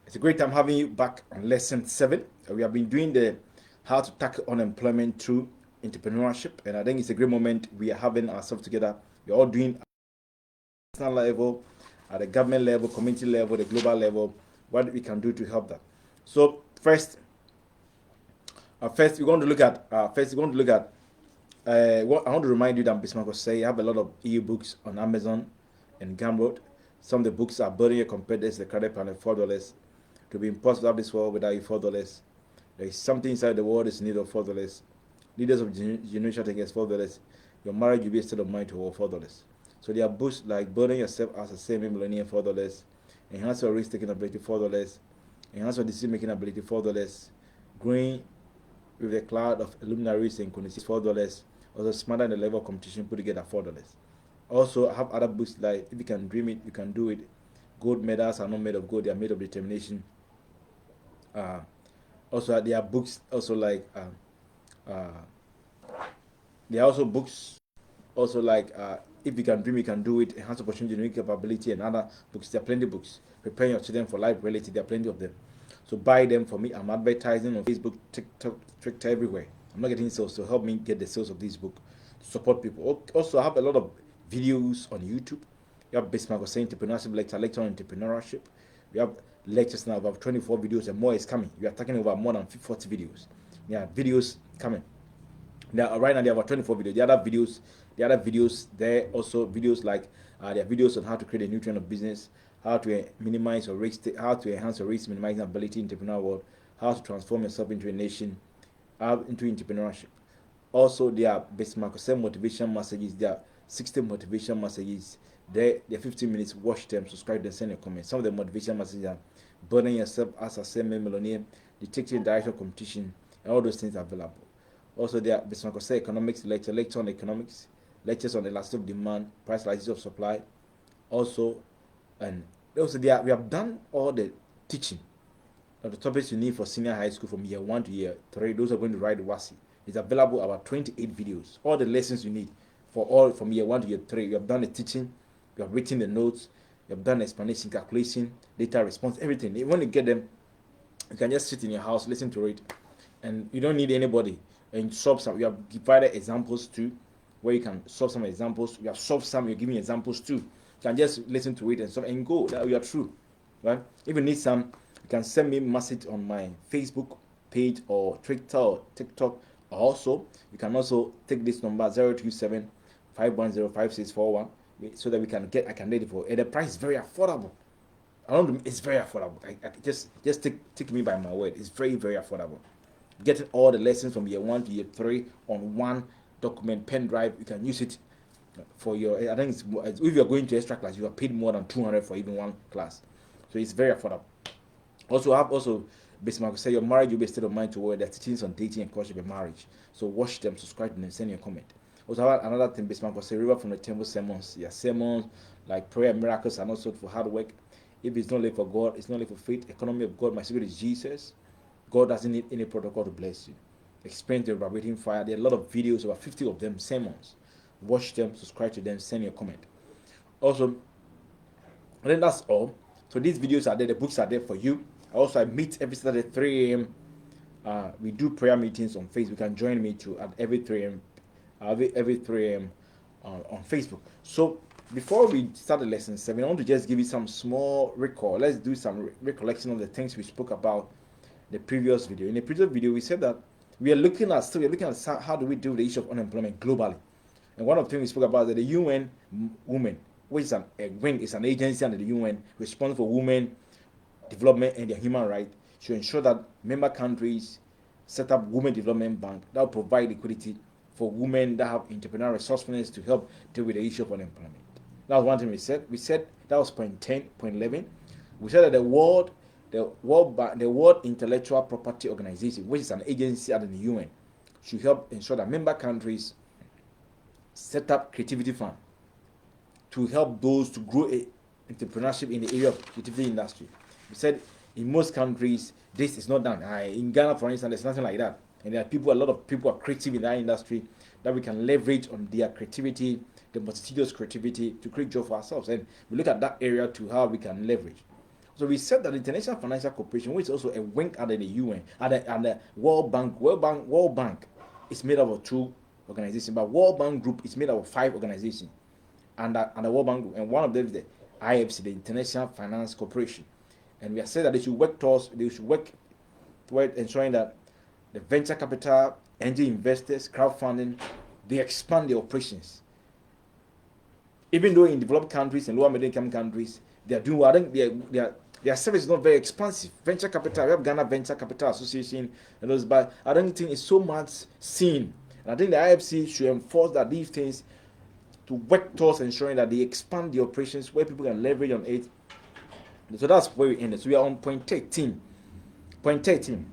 It's a great time having you back on lesson 7. We have been doing the how to tackle unemployment through entrepreneurship, and I think it's a great moment we are having ourselves together. We're all doing at the national level, at the government level, community level, the global level, what we can do to help that. So first we're going to look at what I want to remind you that Bismarck was saying. I have a lot of e-books on Amazon and Gumroad. Some of the books are Building Your Competitors, The Credit Panel, $4. To be impossible of this world without you, $4. There is something inside the world is in need of $4. Leaders of generation against $4. Your marriage will be a state of mind to $4. So there are books like Building Yourself as a Semi-Millionaire, $4. Enhance Your Risk-Taking Ability, $4. Enhance Your Decision-Making Ability, $4. Growing with a cloud of luminaries and conditions, $4. Also, Smarter in the Level of Competition, put together, $4. Also, I have other books like If You Can Dream It, You Can Do It. Gold medals are not made of gold, they are made of determination. Also, there are books also like uh, there are also books also like If You Can Dream, You Can Do It, Enhance Opportunity, Unique Capability, and other books. There are plenty of books. Preparing Your Children for Life Reality, there are plenty of them. So buy them for me. I'm advertising on Facebook, TikTok, Twitter, everywhere. I'm not getting sales, so help me get the sales of this book to support people. Also, I have a lot of videos on YouTube. We have Bismarck saying entrepreneurship lecture on entrepreneurship. We have lectures now, about 24 videos, and more is coming. We are talking about more than 40 videos. There are videos coming. Right now there are about 24 videos. The other videos there also videos like there are videos on how to create a new trend of business, how to minimize or risk, how to enhance your risk minimizing ability in the entrepreneurial world, how to transform yourself into a nation, into entrepreneurship. Also, there are Bismarck motivation messages. There are 60 motivation messages. There are 15 minutes. Watch them, subscribe, then send a comment. Some of the motivation messages are building yourself as a semi-millionaire, detecting direction of competition, and all those things are available. Also, there are Bismarck economics lecture on economics, lectures on elasticity of demand, price elasticity of supply. Also, and also we have done all the teaching of the topics you need for senior high school from year 1 to year 3. Those are going to write WASI. It's available about 28 videos. All the lessons you need for all from year 1 to year 3. You have done the teaching, you have written the notes, you have done explanation, calculation, data response, everything. When you get them, you can just sit in your house, listen to it, and you don't need anybody. And solve some. You have divided examples too, where you can solve some examples. You have solved some. You're giving examples too. You can just listen to it and solve and go. That you are true, right? If you need some, you can send me a message on my Facebook page or Twitter or TikTok. Also, you can also take this number 027 510 5641 so that I can get it for. And the price is very affordable. It's very affordable. I just take me by my word. It's very, very affordable. Getting all the lessons from year 1 to year 3 on one document pen drive. You can use it for your. I think if you're going to extra class, you are paid more than 200 for even one class. So it's very affordable. Also, I have Bismarck say your marriage will be a state of mind to where they're teachings on dating and courtship and marriage. So watch them, subscribe to them, send your comment. Also, I have another thing Bismarck say river from the temple sermons. Yeah, sermons like prayer and miracles are not sought for hard work. If it's not live for God, it's not live for faith. Economy of God, my secret is Jesus. God doesn't need any protocol to bless you. Experience the vibrating fire. There are a lot of videos, about 50 of them, sermons. Watch them, subscribe to them, send your comment. Also, I think that's all. So these videos are there, the books are there for you. Also, I meet every Saturday 3 a.m. We do prayer meetings on Facebook. You can join me too at every 3 a.m. Every 3 a.m. On Facebook. So before we start the lesson 7, I want to just give you some small recall. Let's do some recollection of the things we spoke about the previous video. In the previous video, we said that we are looking at how do we deal with the issue of unemployment globally. And one of the things we spoke about is that the UN Women, which is an agency under the UN responsible for women development and their human rights, should ensure that member countries set up women development bank that will provide liquidity for women that have entrepreneurial resourcefulness to help deal with the issue of unemployment. That was one thing we said. We said that was point 10, point 11. We said that the World Intellectual Property Organization, which is an agency under the UN, should help ensure that member countries set up creativity fund to help those to grow entrepreneurship in the area of creativity industry. We said in most countries this is not done. In Ghana, for instance, there's nothing like that, and there are a lot of people are creative in that industry that we can leverage on their creativity, the multitudinous creativity to create job for ourselves. And we look at that area to how we can leverage. So we said that the International Financial Corporation, which is also a wing under the UN, and the World Bank is made up of 2 organizations, but World Bank Group is made up of 5 organizations, and the World Bank Group, and one of them is the IFC, the International Finance Corporation. And we have said that they should work toward ensuring that the venture capital, angel investors, crowdfunding, they expand their operations. Even though in developed countries and lower middle income countries, they are doing, I think their service is not very expensive. Venture capital, we have Ghana Venture Capital Association and those, but I don't think it's so much seen. And I think the IFC should enforce that these things to work towards ensuring that they expand the operations where people can leverage on it. So that's where we ended. So we are on point 13. Point 13.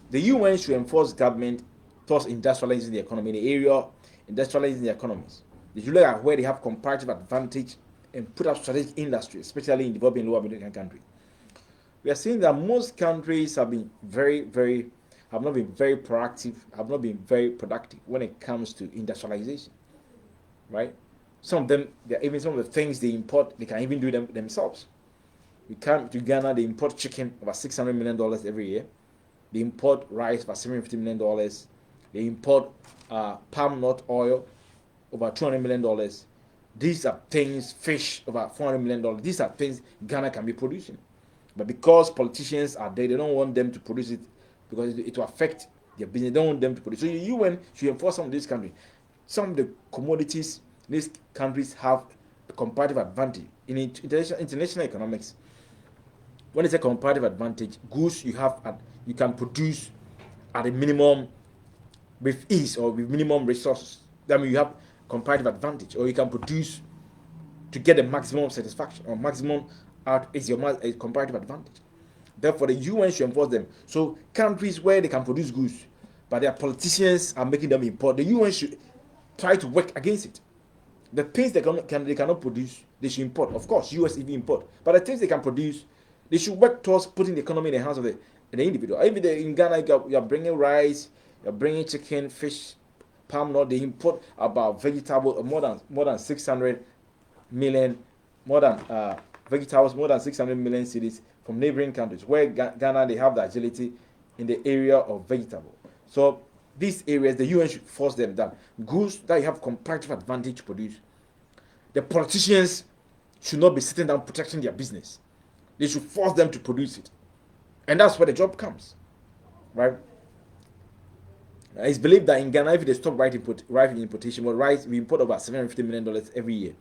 The UN should enforce government towards industrializing the economy in the area, industrializing the economies. They should look at where they have comparative advantage and put up strategic industry, especially in developing lower middle income countries. We are seeing that most countries have been have not been very proactive, have not been very productive when it comes to industrialization, right? Some of them, even some of the things they import, they can even do them themselves. We come to Ghana, they import chicken over $600 million every year. They import rice for $750 million. They import palm nut oil over $200 million. These are things, fish over $400 million. These are things Ghana can be producing. But because politicians are there, they don't want them to produce it because it will affect their business. They don't want them to produce. So the UN should enforce some of these countries. Some of the commodities these countries have a comparative advantage. In international economics, when it's a comparative advantage, goods you can produce at a minimum with ease or with minimum resources. That means you have comparative advantage, or you can produce to get the maximum satisfaction or maximum out is your comparative advantage. Therefore, the UN should enforce them. So countries where they can produce goods, but their politicians are making them import, the UN should try to work against it. The things they cannot produce, they should import. Of course, US even import. But the things they can produce, they should work towards putting the economy in the hands of the individual. Even in Ghana, you are bringing rice, you are bringing chicken, fish, palm nut. They import about vegetable more than 600 million, vegetables, more than 600 million cities from neighboring countries. Where Ghana, they have the agility in the area of vegetable. So these areas, the UN should force them that goods that you have comparative advantage to produce, the politicians should not be sitting down protecting their business. They should force them to produce it. And that's where the job comes, right? It's believed that in Ghana, if they stop rice importation, we import about $750 million every year.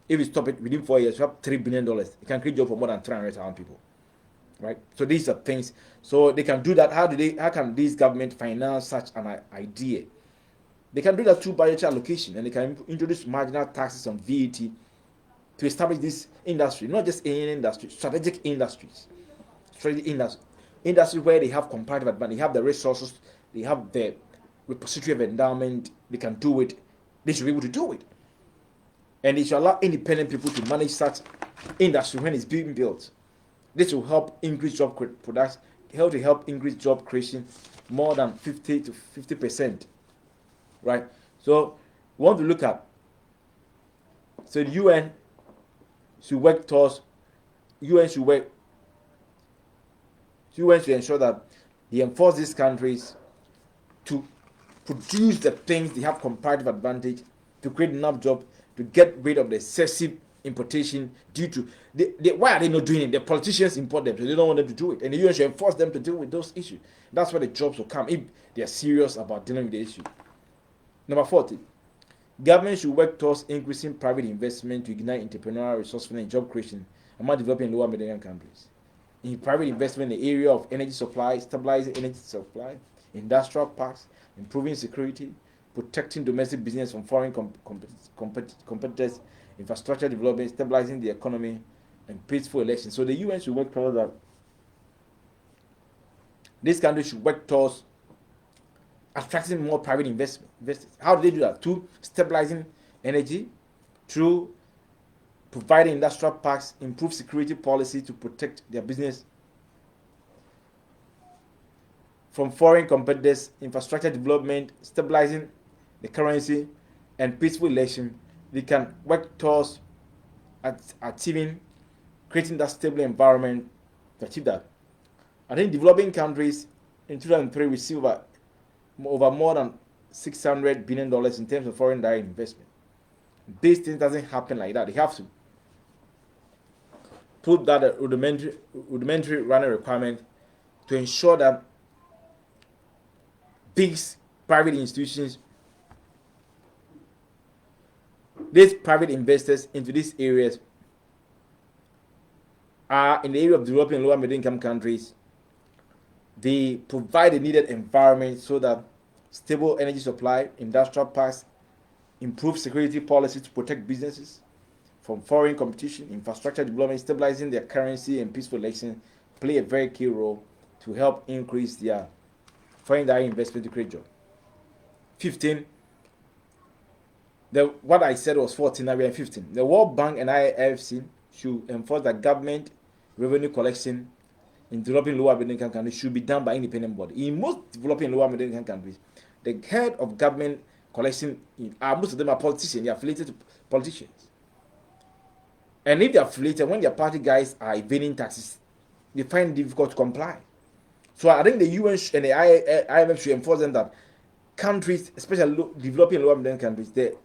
If we stop it within 4 years, we have $3 billion. It can create jobs for more than 300,000 people, right? So these are things. So they can do that. How can these government finance such an idea? They can do that through budgetary allocation, and they can introduce marginal taxes on VAT to establish this industry, not just any industry, strategic industries where they have comparative advantage, they have the resources, they have the repository of endowment, they can do it. They should be able to do it. And it should allow independent people to manage such industry when it's being built. This will help increase job production, help increase job creation more than 50 to 50%. Right? So we want to look at, so the UN should work towards, UN should ensure that they enforce these countries to produce the things they have comparative advantage, to create enough jobs, to get rid of the excessive importation due to why are they not doing it? The politicians import them, so they don't want them to do it, and the UN should enforce them to deal with those issues. That's where the jobs will come if they are serious about dealing with the issue. Number 40, government should work towards increasing private investment to ignite entrepreneurial resourcefulness and job creation among developing lower middle income countries. In private investment in the area of energy supply, stabilizing energy supply, industrial parks, improving security, protecting domestic business from foreign competitors, infrastructure development, stabilizing the economy, and peaceful elections. So the UN should work towards that. This country should work towards attracting more private investors. How do they do that? Through stabilizing energy, through providing industrial parks, improve security policy to protect their business from foreign competitors, infrastructure development, stabilizing the currency, and peaceful election. We can work towards achieving, creating that stable environment to achieve that. I think developing countries in 2003 received over more than $600 billion in terms of foreign direct investment. This thing doesn't happen like that. They have to put that rudimentary running requirement to ensure that these private institutions, these private investors into these areas are in the area of developing and lower middle income countries. They provide the needed environment so that stable energy supply, industrial parks, improve security policy to protect businesses from foreign competition, infrastructure development, stabilizing their currency, and peaceful elections play a very key role to help increase their foreign direct investment to create jobs. 15. What I said was 14, now we are 15. The World Bank and IFC should enforce that government revenue collection in developing lower middle income countries should be done by independent body. In most developing lower middle income countries, the head of government collection most of them are politicians. They are affiliated to politicians. And if they are affiliated, when their party guys are evading taxes, they find it difficult to comply. So I think the UN and the IMF should enforce them that countries, especially developing lower middle income countries, the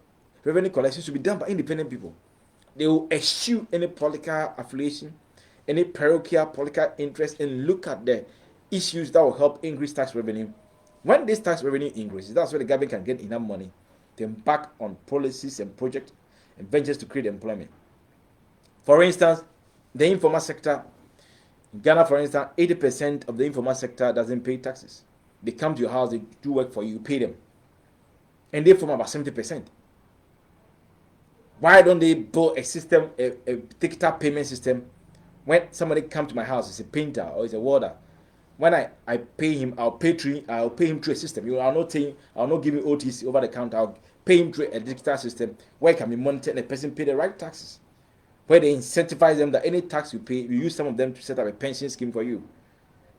revenue collection should be done by independent people. They will eschew any political affiliation, any parochial political interest, and look at the issues that will help increase tax revenue. When this tax revenue increases, that's where the government can get enough money to embark on policies and projects and ventures to create employment. For instance, the informal sector in Ghana, for instance, 80% of the informal sector doesn't pay taxes. They come to your house, they do work for you, you pay them, and they form about 70%. Why don't they build a system, a digital payment system? When somebody comes to my house, it's a painter or it's a welder. When I pay him, I'll pay him through a system. I'll not give him OTC over the counter. I'll pay him through a digital system where it can be monitored and the person pay the right taxes. Where they incentivize them that any tax you pay, you use some of them to set up a pension scheme for you.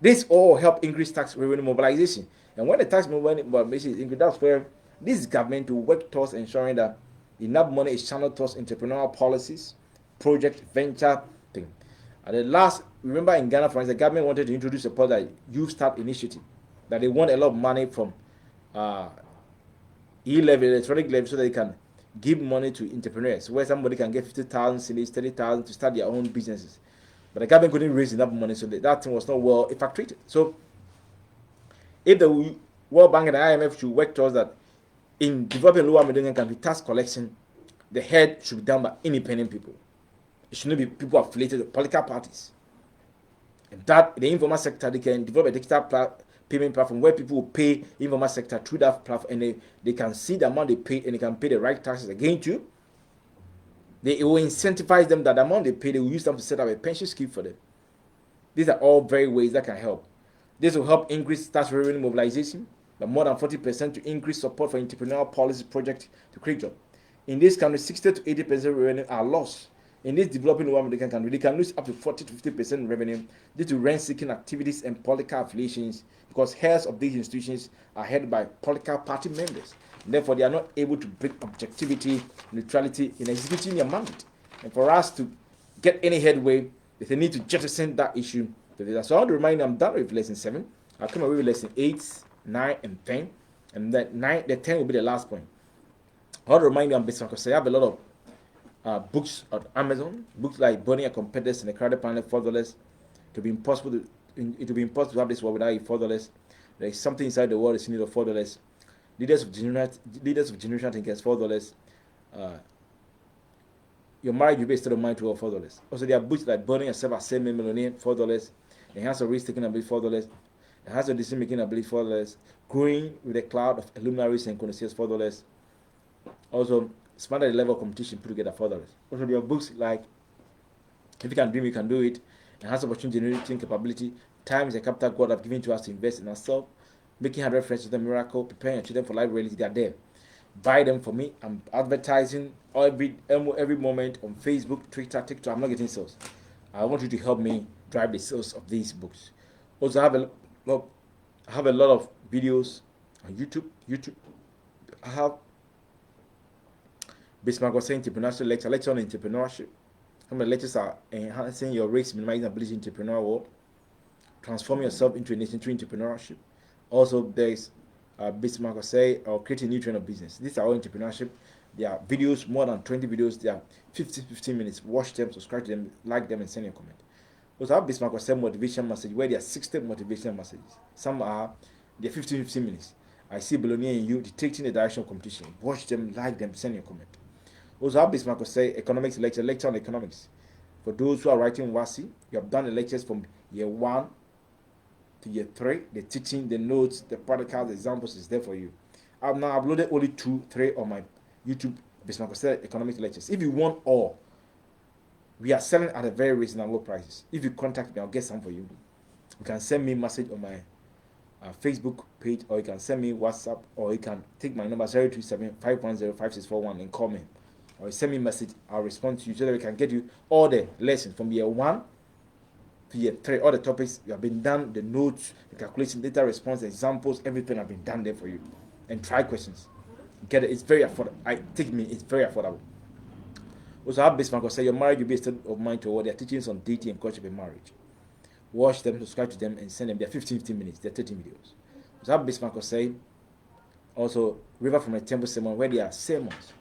This all help increase tax revenue mobilization. And when the tax mobilization is increased, that's where this government will work towards ensuring that enough money is channeled towards entrepreneurial policies, project, venture thing. And the last, remember in Ghana, for instance, the government wanted to introduce a policy like Youth Start Initiative, that they want a lot of money from e-levy, electronic levy, so that they can give money to entrepreneurs, where somebody can get 50,000 cedis, 30,000 to start their own businesses. But the government couldn't raise enough money, so that thing was not well effectuated. So if the World Bank and the IMF should work towards that, in developing lower middle income countries, tax collection, the head should be done by independent people. It should not be people affiliated with political parties. And that the informal sector, they can develop a digital payment platform where people will pay informal sector through that platform, and they can see the amount they pay and they can pay the right taxes against you. It will incentivize them that the amount they pay, they will use them to set up a pension scheme for them. These are all very ways that can help. This will help increase tax revenue mobilization by more than 40% to increase support for entrepreneurial policy projects to create jobs. In this country, 60 to 80% revenue are lost. In this developing lower middle income country, they can lose up to 40 to 50% revenue due to rent-seeking activities and political affiliations, because heads of these institutions are headed by political party members. And therefore, they are not able to bring objectivity, neutrality in executing their mandate. And for us to get any headway, they need to jettison that issue. So I want to remind you, I'm done with lesson 7. I'll come away with lesson 8, 9, and 10. And the 10 will be the last point. I want to remind you, I'm based on because I have a lot of books on Amazon, books like Burning Your Competitors and the Crowded Planet, $4. It will be impossible to have this world without $4. There is something inside the world that's in need of $4. Leaders of Generation Thinkers, $4. Your marriage will be a state of mind to $4. Also, there are books like Burning Yourself as a Millionaire, $4. Enhance your risk taking ability, $4. Enhance your decision making ability, $4. Growing with a cloud of luminaries and connoisseurs, $4. Also, expand the level of competition, put together $4. Also, there are books like If You Can Dream, You Can Do It, Enhance Opportunity Generating Capability, Time is a Capital God have given to us to invest in ourselves, Making 100 Friends to the Miracle, Preparing Your Children for Life Reality. They are there. Buy them for me. I'm advertising every moment on Facebook, Twitter, TikTok. I'm not getting sales. I want you to help me drive the sales of these books. Also, I have a lot of videos on YouTube. I have Bismarck was saying entrepreneurship lecture on entrepreneurship. Some of the lectures are enhancing your risk, minimizing ability in entrepreneurial world. transform yourself into a nation through entrepreneurship. Also, there's Bismarck say or creating a new trend of business. These are all entrepreneurship. There are videos, more than 20 videos. They are 15 minutes. Watch them, subscribe to them, like them, and send a comment. Also, have Bismarck say motivation message where there are 60 motivation messages. Some are they're 15 minutes. I see billionaire in you detecting the direction of competition. Watch them, like them, send a comment. Also, have Bismarck say economics lecture on economics. For those who are writing WASI, you have done the lectures from year 1 to year 3. The teaching, the notes, the practical, the examples is there for you. I've now uploaded only 2, 3 on my YouTube Bismarck economic lectures. If you want all, we are selling at a very reasonable prices. If you contact me, I'll get some for you. You can send me a message on my Facebook page, or you can send me WhatsApp, or you can take my number 027-510-5641 and call me, or you send me a message. I'll respond to you so that we can get you all the lessons from year 1 to year 3. All the topics have been done, the notes, the calculation, data response, examples, everything have been done there for you. And try questions. Get it? It's very affordable. It's very affordable. Also, have Bismarck say your marriage will be a state of mind toward their teachings on dating and courtship and marriage. Watch them, subscribe to them, and send them. They're 15 minutes. They're 30 videos. So have Bismarck say also River from a Temple sermon where there are sermons,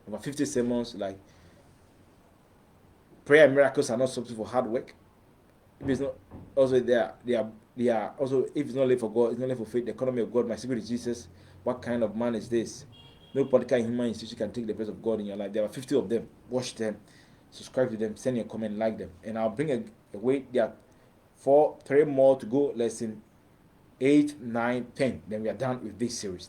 over 50 sermons, like prayer and miracles are not substitute for hard work. If it's not, also they are also, if it's not left for God, it's not left for faith. The economy of God, my secret is Jesus. What kind of man is this? No political and human institution can take the place of God in your life. There are 50 of them. Watch them, subscribe to them, send your comment, like them, and I'll bring a way. There are 3 more to go. Lesson 8, 9, 10. Then we are done with this series.